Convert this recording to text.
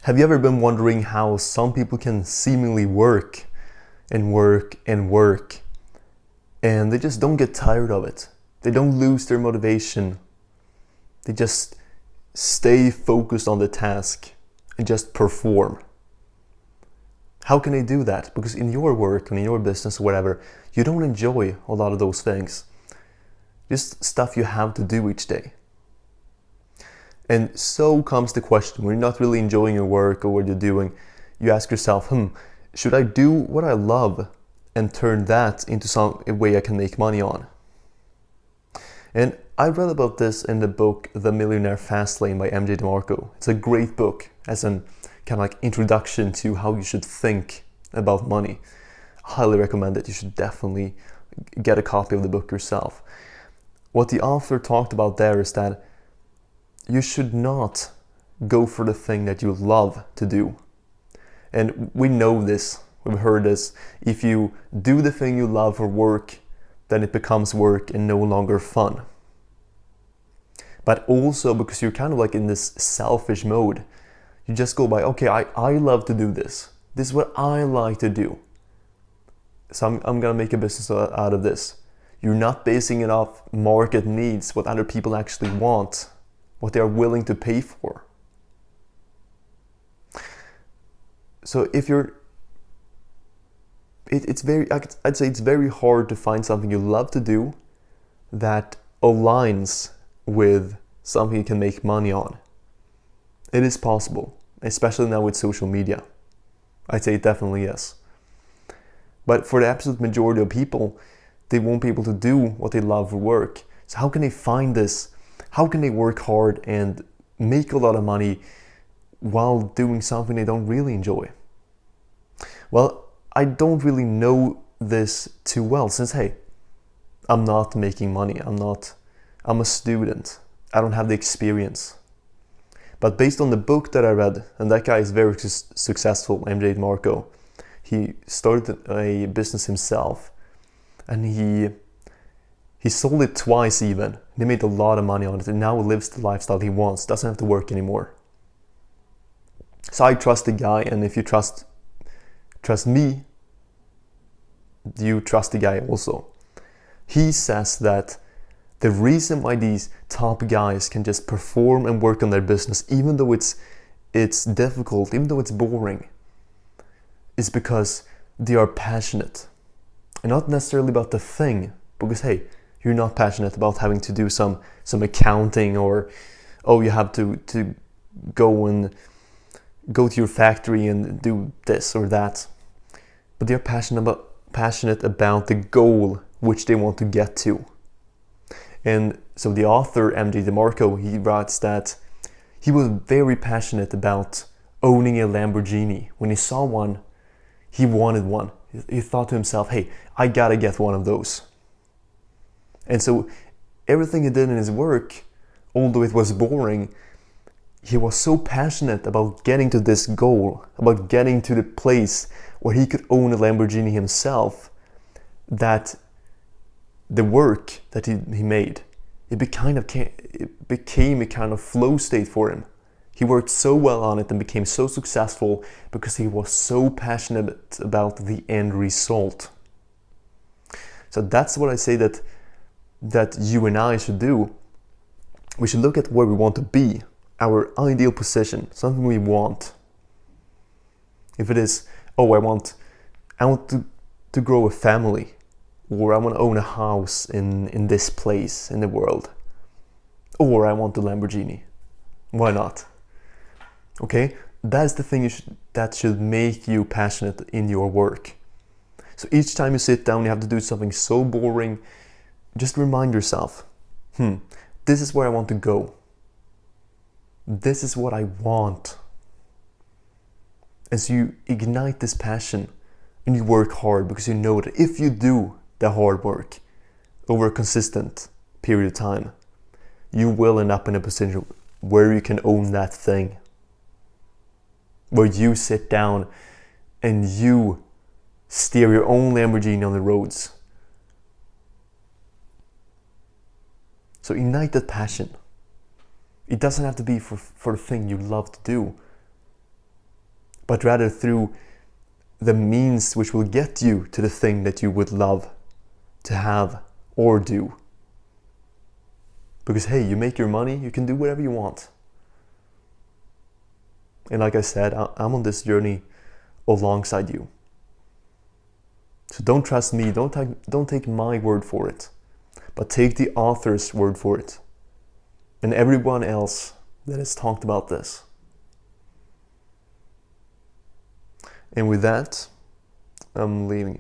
Have you ever been wondering how some people can seemingly work and work and work and they just don't get tired of it? They don't lose their motivation. They just stay focused on the task and just perform. How can they do that? Because in your work and in your business or whatever, you don't enjoy a lot of those things. Just stuff you have to do each day. And so comes the question, when you're not really enjoying your work or what you're doing, you ask yourself, should I do what I love and turn that into some way I can make money on? And I read about this in the book The Millionaire Fastlane by MJ DeMarco. It's a great book as an kind of like introduction to how you should think about money. I highly recommend it. You should definitely get a copy of the book yourself. What the author talked about there is that you should not go for the thing that you love to do. And we know this, we've heard this. If you do the thing you love for work, then it becomes work and no longer fun. But also because you're kind of like in this selfish mode, you just go by, okay, I love to do this. This is what I like to do. So I'm gonna make a business out of this. You're not basing it off market needs, what other people actually want, what they are willing to pay for. So if you're, I'd say it's very hard to find something you love to do that aligns with something you can make money on. It is possible, especially now with social media. I'd say it definitely is. But for the absolute majority of people, they won't be able to do what they love for work. So how can they find this? How can they work hard and make a lot of money while doing something they don't really enjoy? Well, I don't really know this too well since, hey, I'm not making money. I'm a student. I don't have the experience. But based on the book that I read, and that guy is very successful, MJ DeMarco, he started a business himself and he sold it twice even. He made a lot of money on it and now lives the lifestyle he wants, doesn't have to work anymore. So I trust the guy, and if you trust me, you trust the guy also. He says that the reason why these top guys can just perform and work on their business, even though it's difficult, even though it's boring, is because they are passionate. And not necessarily about the thing, because hey, you're not passionate about having to do some accounting, or you have to go to your factory and do this or that. But they're passionate about the goal which they want to get to. And so the author, MJ DeMarco, he writes that he was very passionate about owning a Lamborghini. When he saw one, he wanted one. He thought to himself, hey, I gotta get one of those. And so everything he did in his work, although it was boring, he was so passionate about getting to this goal, about getting to the place where he could own a Lamborghini himself, that the work that he made, it became a kind of flow state for him. He worked so well on it and became so successful because he was so passionate about the end result. So that's what I say that you and I should do. We should look at where we want to be, our ideal position, something we want. If it is, I want to grow a family, or I want to own a house in this place in the world, or I want a Lamborghini. Why not? Okay, that's the thing that should make you passionate in your work. So each time you sit down, you have to do something so boring, just remind yourself, this is where I want to go. This is what I want. And so you ignite this passion and you work hard, because you know that if you do the hard work over a consistent period of time, you will end up in a position where you can own that thing. Where you sit down and you steer your own Lamborghini on the roads. So ignite that passion. It doesn't have to be for the thing you love to do. but rather through the means which will get you to the thing that you would love to have or do. Because hey, you make your money, you can do whatever you want. And like I said, I'm on this journey alongside you. So don't trust me, don't take my word for it, but take the author's word for it, and everyone else that has talked about this. And with that, I'm leaving you.